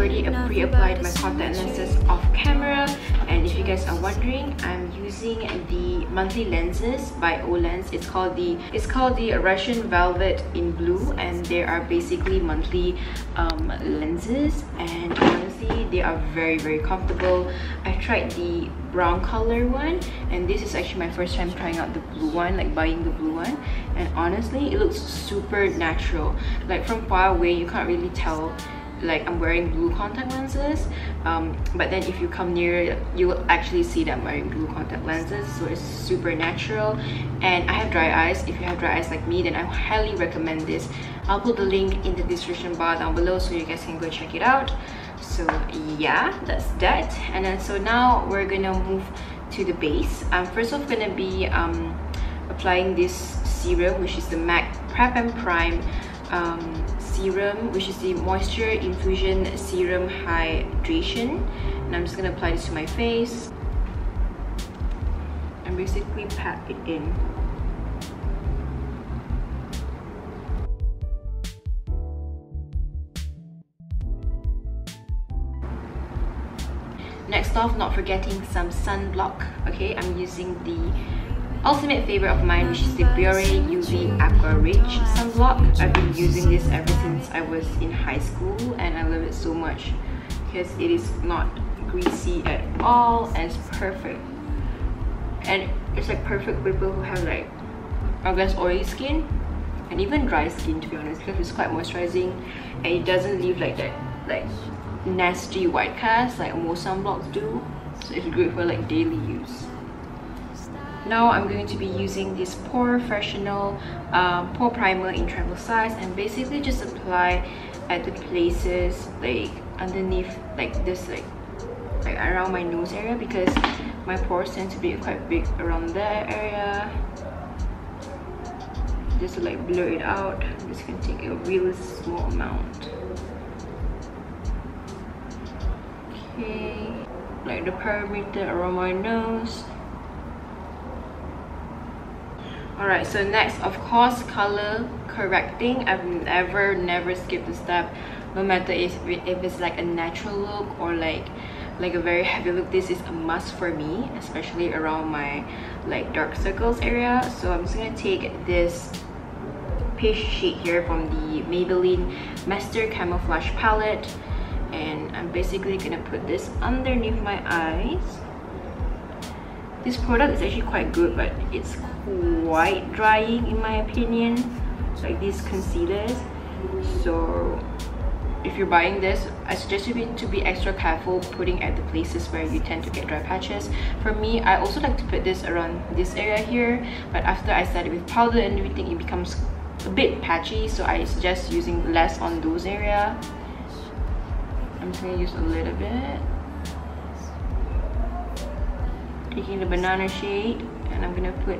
already pre-applied my contact lenses off camera, and if you guys are wondering, I'm using the monthly lenses by OLENS. It's called the Russian Velvet in blue, and they are basically monthly lenses, and honestly they are very comfortable. I tried the brown color one, and this is actually my first time trying out the blue one, like buying the blue one, and honestly it looks super natural. Like from far away you can't really tell like I'm wearing blue contact lenses, but then if you come near you will actually see that I'm wearing blue contact lenses, so it's super natural. And I have dry eyes. If you have dry eyes like me, then I highly recommend this. I'll put the link in the description bar down below so you guys can go check it out. So yeah, that's that. And then so now we're gonna move to the base. First off, gonna be applying this serum, which is the MAC Prep and Prime serum, which is the Moisture Infusion Serum Hydration, and I'm just gonna apply this to my face and basically pat it in. Next off, not forgetting some sunblock. Okay, I'm using the ultimate favorite of mine, which is the Biore UV Aqua Rich sunblock. I've been using this ever since I was in high school, and I love it so much because it is not greasy at all, and it's perfect. And it's like perfect for people who have like, I guess, oily skin and even dry skin, to be honest, because it's quite moisturizing and it doesn't leave like that like nasty white cast like most sunblocks do. So it's great for like daily use. Now I'm going to be using this Professional pore primer in travel size, and basically just apply at the places like underneath, like this, like around my nose area, because my pores tend to be quite big around that area. Just to like blur it out, I'm just gonna take a really small amount. Okay, like the perimeter around my nose. Alright, so next, of course, color correcting. I've never skipped a step, no matter if it's like a natural look or like a very heavy look. This is a must for me, especially around my like dark circles area. So I'm just gonna take this paste sheet here from the Maybelline Master Camouflage palette, and I'm basically gonna put this underneath my eyes. This product is actually quite good, but it's quite drying in my opinion, like these concealers. So if you're buying this, I suggest you to be extra careful putting at the places where you tend to get dry patches. For me, I also like to put this around this area here, but after I set it with powder and everything, it becomes a bit patchy, so I suggest using less on those areas. I'm just gonna use a little bit, taking the banana shade, and I'm gonna put,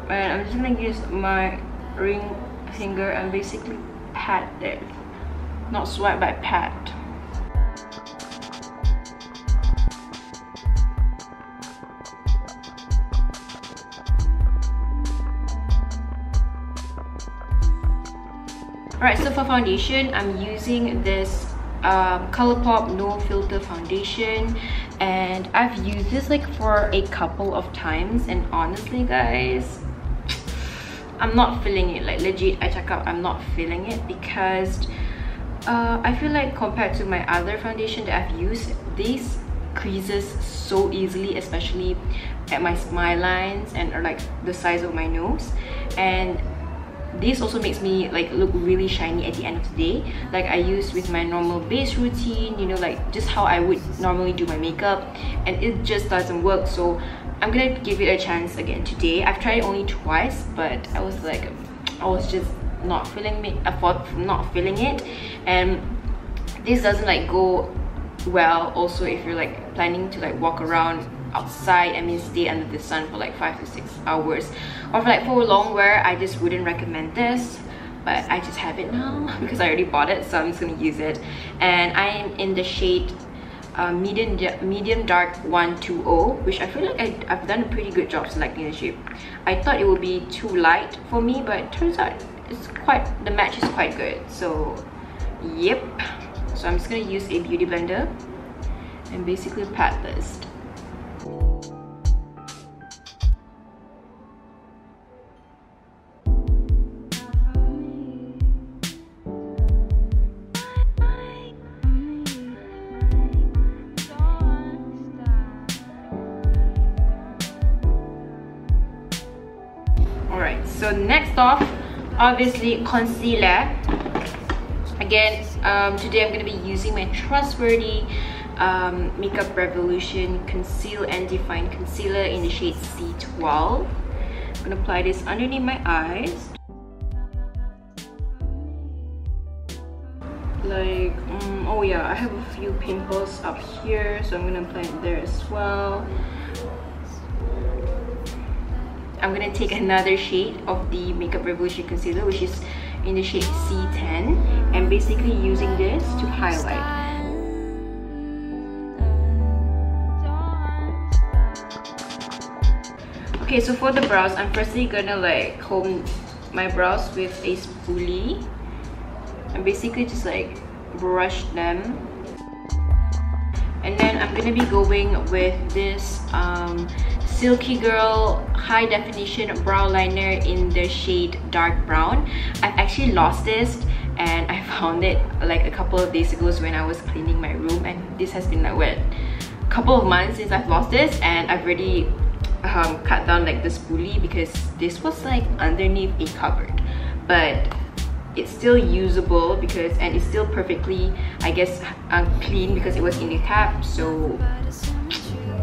and I'm just gonna use my ring finger and basically pat it, not swipe but pat. Alright, so for foundation, I'm using this Colourpop No Filter foundation, and I've used this like for a couple of times, and honestly guys, I'm not feeling it. Like legit, I check out, I'm not feeling it, because I feel like compared to my other foundation that I've used, this creases so easily, especially at my smile lines and or like the size of my nose. And this also makes me like look really shiny at the end of the day, like I use with my normal base routine, you know, like just how I would normally do my makeup, and it just doesn't work. So I'm gonna give it a chance again today. I've tried it only twice, but I was just not feeling it, and this doesn't like go well also if you're like planning to like walk around outside, I mean stay under the sun for like 5 to 6 hours, or for like for long wear. I just wouldn't recommend this, but I just have it now because I already bought it, so I'm just gonna use it. And I am in the shade medium dark 120, which I feel like I've done a pretty good job selecting the shade. I thought it would be too light for me, but it turns out it's quite, the match is quite good. So Yep. So I'm just gonna use a beauty blender and basically pat this. Alright, so next off, obviously concealer. Again, today I'm going to be using my trustworthy Makeup Revolution Conceal and Define Concealer in the shade C12. I'm going to apply this underneath my eyes. Like, oh yeah, I have a few pimples up here, so I'm going to apply it there as well. I'm going to take another shade of the Makeup Revolution Concealer, which is in the shade C10, and basically using this to highlight. Okay, so for the brows, I'm firstly gonna like comb my brows with a spoolie and basically just like brush them. And then I'm gonna be going with this Silkygirl high definition brow liner in the shade dark brown. I've actually lost this and I found it like a couple of days ago when I was cleaning my room, and this has been like what, a couple of months since I've lost this, and I've already cut down like the spoolie because this was like underneath a cupboard, but it's still usable because, and it's still perfectly, I guess, clean because it was in the cap, so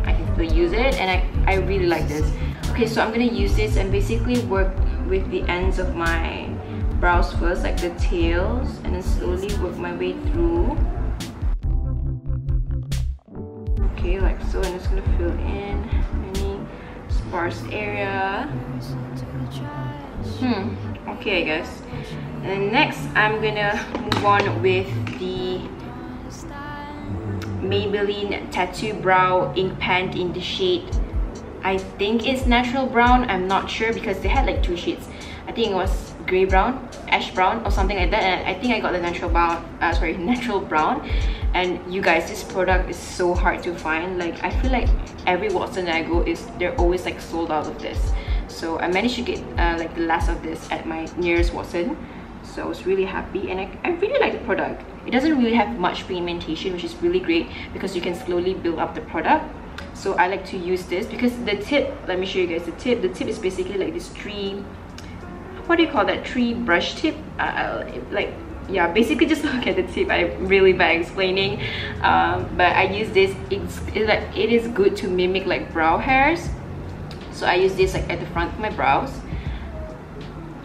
I can still use it, and I really like this. Okay, so I'm gonna use this and basically work with the ends of my brows first, like the tails, and then slowly work my way through. Okay, like so, and it's gonna fill in any sparse area. Okay, I guess. And then next, I'm gonna move on with the Maybelline Tattoo Brow Ink Pen in the shade, I think it's natural brown, I'm not sure because they had like two shades. I think it was grey brown, ash brown or something like that, and I think I got the natural brown, natural brown. And you guys, this product is so hard to find. Like I feel like every Watson that I go, they're always like sold out of this. So I managed to get like the last of this at my nearest Watson, so I was really happy, and I really like the product. It doesn't really have much pigmentation, which is really great because you can slowly build up the product. So I like to use this because the tip, let me show you guys the tip. The tip is basically like this tree, what do you call that, tree brush tip, like, yeah, basically just look at the tip. I'm really bad explaining, but I use this. It is good to mimic like brow hairs, so I use this like at the front of my brows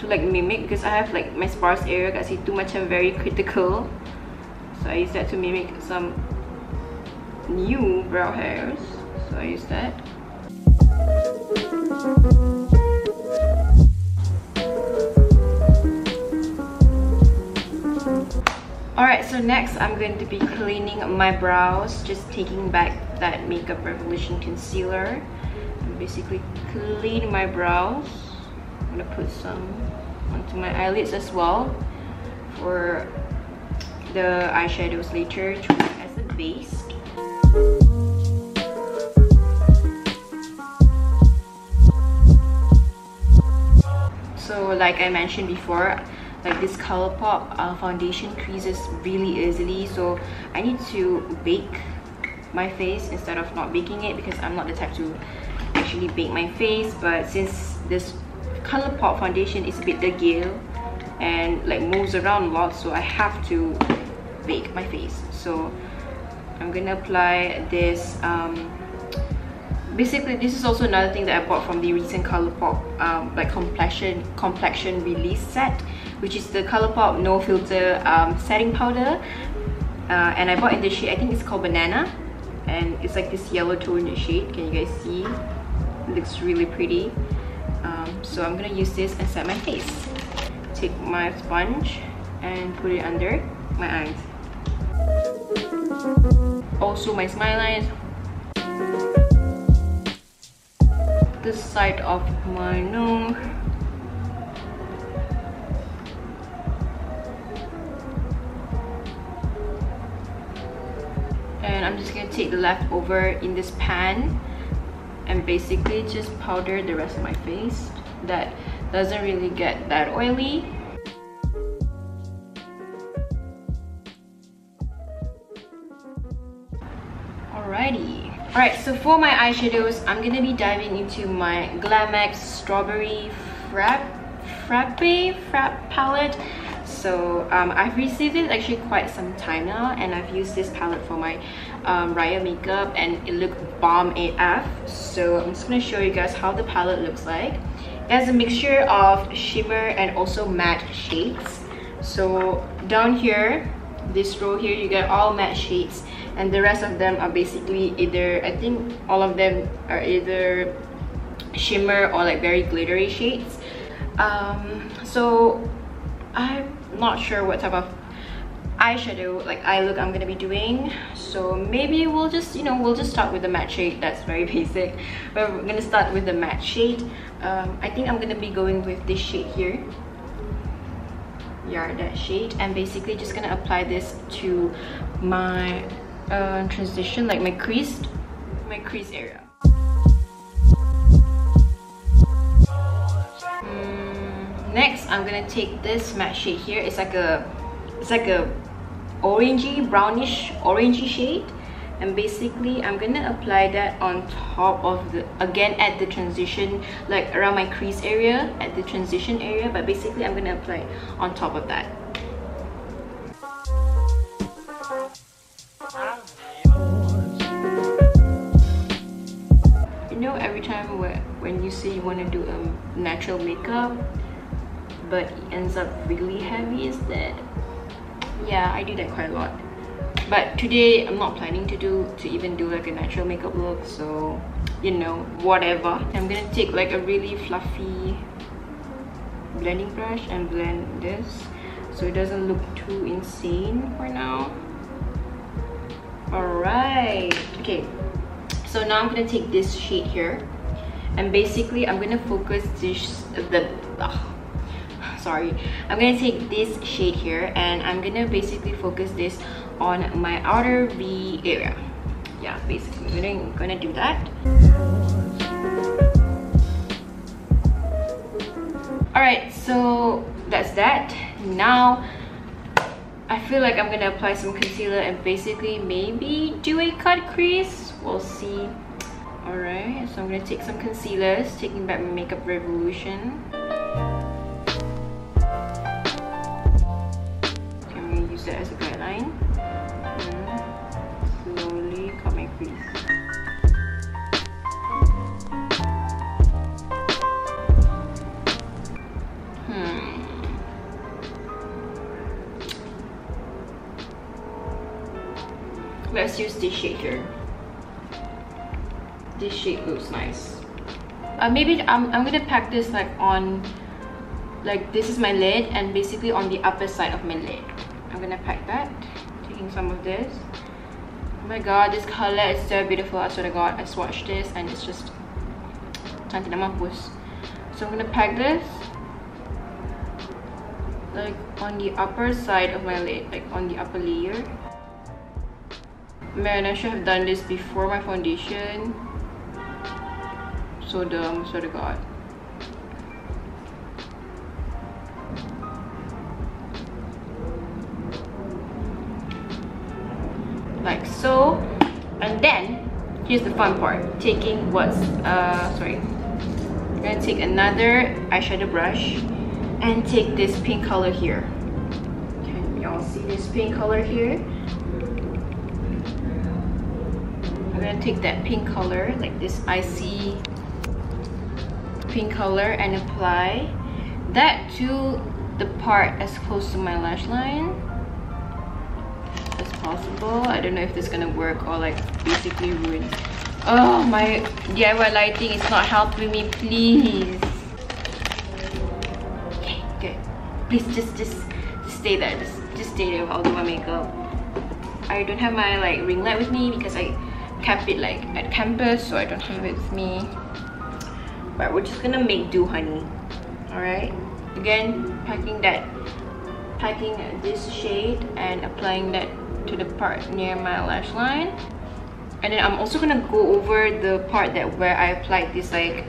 to like mimic, because I have like my sparse area kasi too much, I'm very critical, so I use that to mimic some new brow hairs. So I use that. Alright, so next I'm going to be cleaning my brows, just taking back that Makeup Revolution concealer and basically clean my brows. I'm gonna put some onto my eyelids as well for the eyeshadows later to work as a base. So like I mentioned before, like this Colourpop foundation creases really easily, so I need to bake my face instead of not baking it, because I'm not the type to actually bake my face. But since this Colourpop foundation is a bit degil and like moves around a lot, so I have to bake my face. So I'm gonna apply this. Basically, this is also another thing that I bought from the recent Colourpop like complexion release set, which is the Colourpop No Filter setting powder, and I bought in the shade, I think it's called Banana, and it's like this yellow tone shade. Can you guys see? It looks really pretty. So I'm gonna use this and set my face. Take my sponge and put it under my eyes, also my smile lines, this side of my nose, And I'm just gonna take the leftover in this pan and basically just powder the rest of my face that doesn't really get that oily. Alrighty. Alright, so for my eyeshadows, I'm gonna be diving into my Glamex Strawberry Frappe palette. So I've received it actually quite some time now, and I've used this palette for my Raya makeup and it looked bomb AF. So I'm just gonna show you guys how the palette looks like. It has a mixture of shimmer and also matte shades. So down here, this row here, you get all matte shades, and the rest of them are basically either, I think all of them are either shimmer or like very glittery shades. So I'm not sure what type of eyeshadow like eye look I'm gonna be doing, so maybe we'll just start with the matte shade. That's very basic, but we're gonna start with the matte shade. I think I'm gonna be going with this shade here. Yeah, that shade, and basically just gonna apply this to my transition, like my crease area. Next, I'm gonna take this matte shade here. It's like a orangey, brownish orangey shade, and basically I'm gonna apply that on top of the, again at the transition, like around my crease area, at the transition area, but basically I'm gonna apply it on top of that. You know, every time when you say you want to do a natural makeup but it ends up really heavy instead. Yeah, I do that quite a lot. But today I'm not planning to even do like a natural makeup look, so you know, whatever. I'm gonna take like a really fluffy blending brush and blend this so it doesn't look too insane for now. Alright, okay, so now I'm gonna take this shade here, and basically I'm gonna focus this I'm gonna take this shade here, and I'm gonna basically focus this on my outer V area. Yeah, basically I'm gonna do that. Alright, so that's that. Now I feel like I'm gonna apply some concealer and basically maybe do a cut crease. We'll see. Alright, so I'm gonna take some concealers, taking back my Makeup Revolution. I'm gonna use that as a guideline. Slowly cut my crease. Let's use this shade here. This shade looks nice. Maybe I'm gonna pack this like on, like this is my lid, and basically on the upper side of my lid. I'm gonna pack that, taking some of this. Oh my god, this color is so beautiful. I swear to god, I swatched this and it's just cantik nak mampus. So I'm gonna pack this like on the upper side of my lid, like on the upper layer. Man, I should have done this before my foundation. So dumb, swear to god. Like so. And then here's the fun part, taking what's I'm gonna take another eyeshadow brush and take this pink color here. Can y'all see this pink color here? I'm gonna take that pink color, like this icy pink color, and apply that to the part as close to my lash line as possible. I don't know if this is gonna work or like basically ruin. Oh, my DIY lighting is not helping me, please. Okay, good. Please just stay there. Just stay there while I do my makeup. I don't have my like ring light with me because I kept it like at campus, so I don't have it with me. But we're just gonna make do, honey. Alright, again, packing this shade and applying that to the part near my lash line. And then I'm also gonna go over the part where I applied this like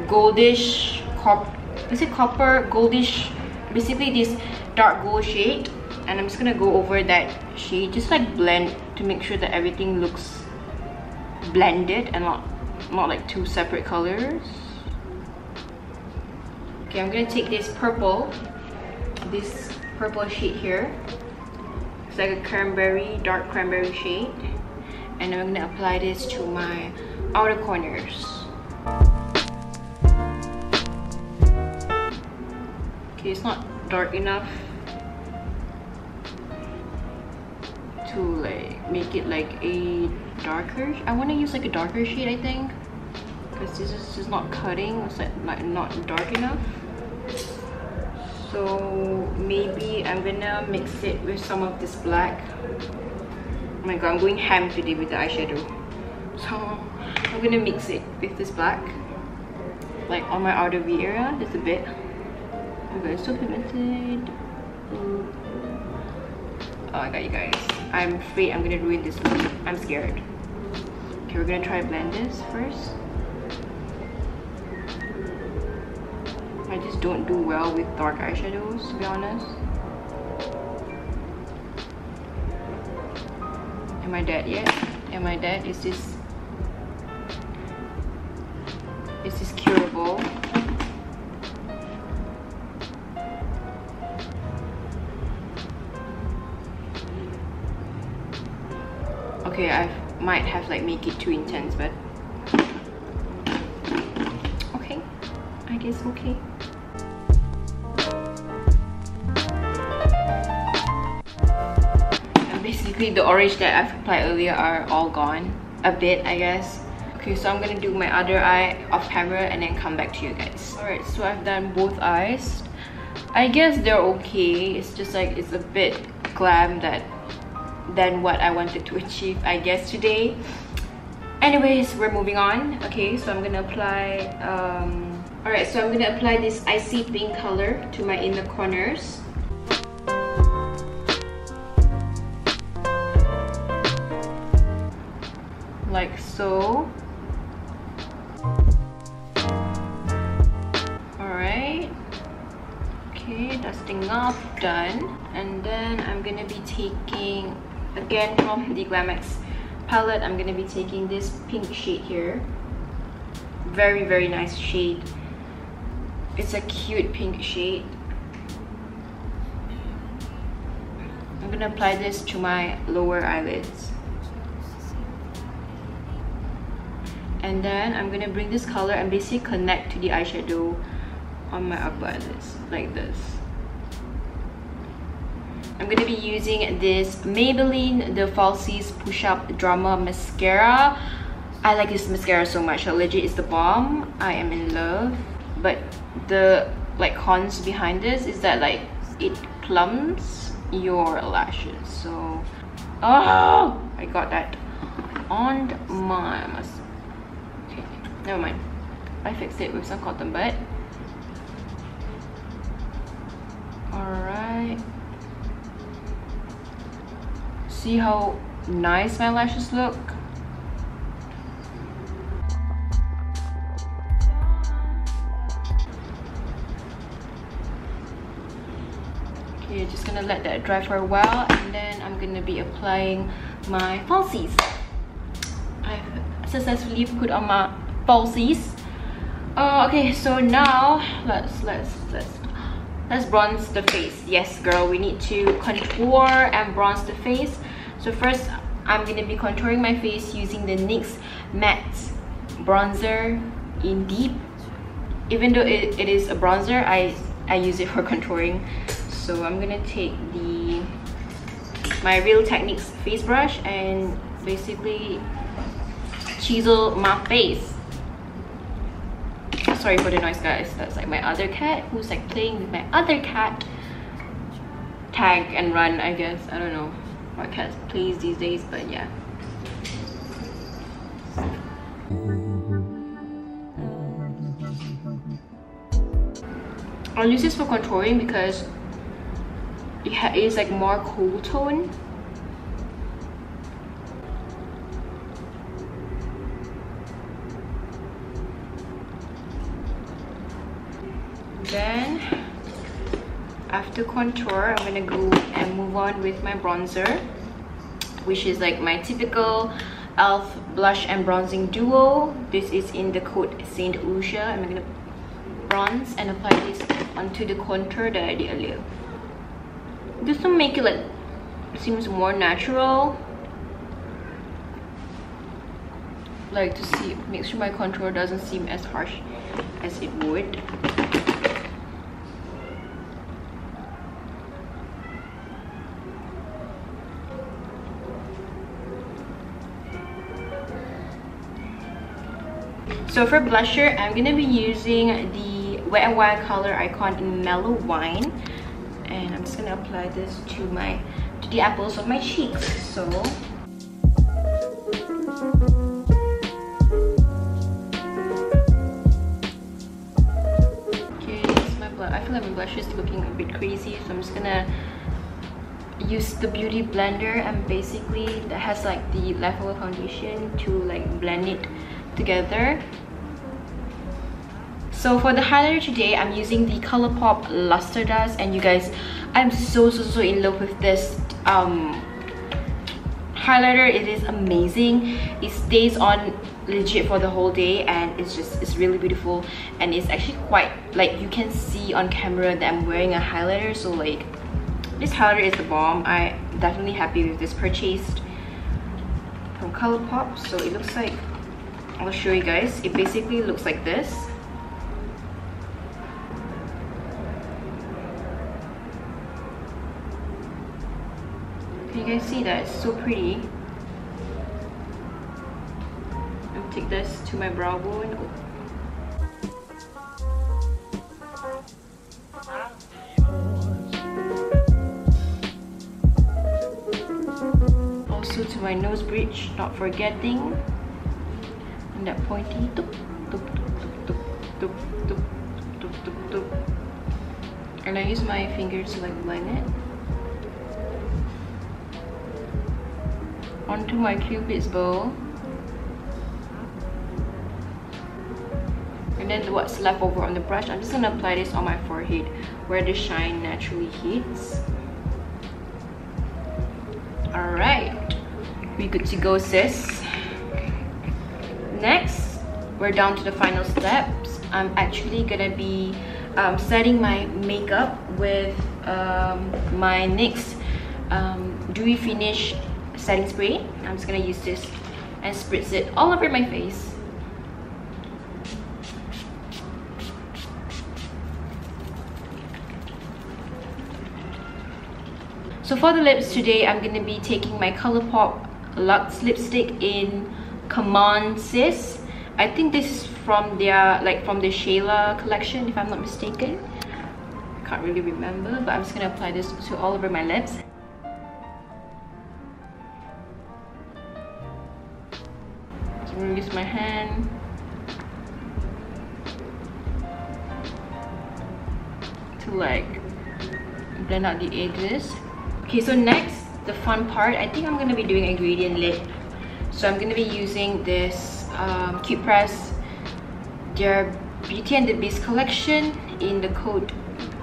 goldish copper goldish, basically this dark gold shade. And I'm just gonna go over that shade, just like blend to make sure that everything looks blended and not like two separate colors. Okay, I'm gonna take this purple shade here. It's like a cranberry, dark cranberry shade. And I'm gonna apply this to my outer corners. Okay, it's not dark enough to like make it like a darker. I want to use like a darker shade, I think, because this is just not cutting. It's like not dark enough. So maybe I'm gonna mix it with some of this black. Oh my god, I'm going ham today with the eyeshadow. So I'm gonna mix it with this black, like on my outer V area, just a bit. Okay, it's so pigmented. Oh my god, you guys, I'm afraid I'm gonna ruin this look. I'm scared. Okay, we're gonna try to blend this first. I just don't do well with dark eyeshadows, to be honest. Am I dead yet? Am I dead? Is this curable? Okay, I might have like make it too intense, but okay, I guess okay. And basically the orange that I've applied earlier are all gone, a bit I guess. Okay, so I'm gonna do my other eye off camera and then come back to you guys. Alright, so I've done both eyes. I guess they're okay. It's just like it's a bit glam than what I wanted to achieve, I guess, today. Anyways, we're moving on. Okay, so I'm gonna apply alright, so I'm gonna apply this icy pink color to my inner corners. Like so. Alright. Okay, dusting off, done. And then I'm gonna be taking, again from the Glamex palette, I'm gonna be taking this pink shade here. Very, very nice shade. It's a cute pink shade. I'm gonna apply this to my lower eyelids. And then I'm gonna bring this color and basically connect to the eyeshadow on my upper eyelids, like this. I'm gonna be using this Maybelline, the Falsies Push Up Drama Mascara. I like this mascara so much. Legit, it's the bomb. I am in love. But the like cons behind this is that like it plumps your lashes. So, oh, I got that on my mascara. Okay, never mind. I fixed it with some cotton bud. Alright. See how nice my lashes look? Okay, just gonna let that dry for a while, and then I'm gonna be applying my falsies. I've successfully put on my falsies. Okay, so now let's bronze the face. Yes, girl, we need to contour and bronze the face. So first, I'm gonna be contouring my face using the NYX Matte Bronzer in Deep. Even though it is a bronzer, I use it for contouring. So I'm gonna take my Real Techniques face brush and basically chisel my face. Sorry for the noise, guys. That's like my other cat who's like playing with my other cat. Tag and run, I guess. I don't know what cats plays these days, but yeah. I'll use this for contouring because it is like more cool tone. to contour, I'm gonna go and move on with my bronzer, which is like my typical e.l.f. blush and bronzing duo. This is in the code Saint Lucia. I'm gonna bronze and apply this onto the contour that I did earlier. Just to make it like seems more natural, like to see, make sure my contour doesn't seem as harsh as it would. So for blusher, I'm gonna be using the Wet n Wild color icon in Mellow Wine, and I'm just gonna apply this to the apples of my cheeks. So okay, this is my blush. I feel like my blush is looking a bit crazy, so I'm just gonna use the beauty blender, and basically that has like the leftover foundation to like blend it together. So for the highlighter today, I'm using the Colourpop Luster Dust, and you guys, I'm so in love with this highlighter. It is amazing. It stays on legit for the whole day, and it's really beautiful, and it's actually quite like you can see on camera that I'm wearing a highlighter. So like this highlighter is the bomb. I'm definitely happy with this purchase from Colourpop. So it looks like, I'll show you guys. It basically looks like this. Can you guys see that? It's so pretty. I'll take this to my brow bone. Also to my nose bridge, not forgetting. And that pointy tup, tup, tup, tup, tup, tup, tup, tup. And I use my fingers to like blend it onto my Cupid's bow, and then what's left over on the brush, I'm just gonna apply this on my forehead where the shine naturally hits. Alright, we good to go, sis. Next, we're down to the final steps. I'm actually gonna be setting my makeup with my NYX Dewy Finish setting spray. I'm just gonna use this and spritz it all over my face. So for the lips today, I'm gonna be taking my Colourpop Luxe lipstick in Come On Sis. I think this is from their from the Shayla collection, if I'm not mistaken. I can't really remember, but I'm just gonna apply this to all over my lips. I'm gonna use my hand to like blend out the edges. Okay, so next, the fun part, I think I'm gonna be doing a gradient lip. So I'm gonna be using this Cute Press, their Beauty and the Beast collection in the code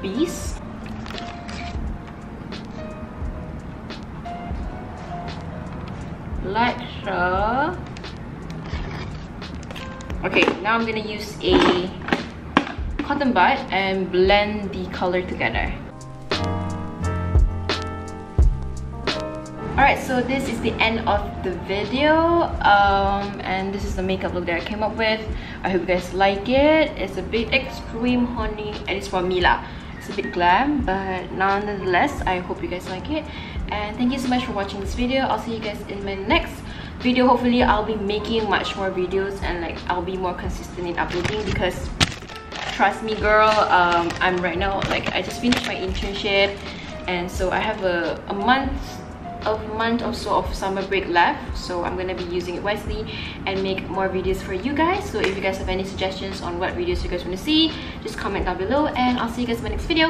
Beast. Like so. Okay, now I'm gonna use a cotton bud and blend the color together. Alright, so this is the end of the video, and this is the makeup look that I came up with. I hope you guys like it. It's a bit extreme, honey, at least for me lah. It's a bit glam, but nonetheless, I hope you guys like it. And thank you so much for watching this video. I'll see you guys in my next video. Hopefully I'll be making much more videos, and like I'll be more consistent in uploading, because trust me girl, I'm right now, like I just finished my internship, and so I have a month or so of summer break left, so I'm gonna be using it wisely and make more videos for you guys. So if you guys have any suggestions on what videos you guys want to see, just comment down below, and I'll see you guys in my next video.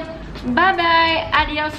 Bye bye, adios.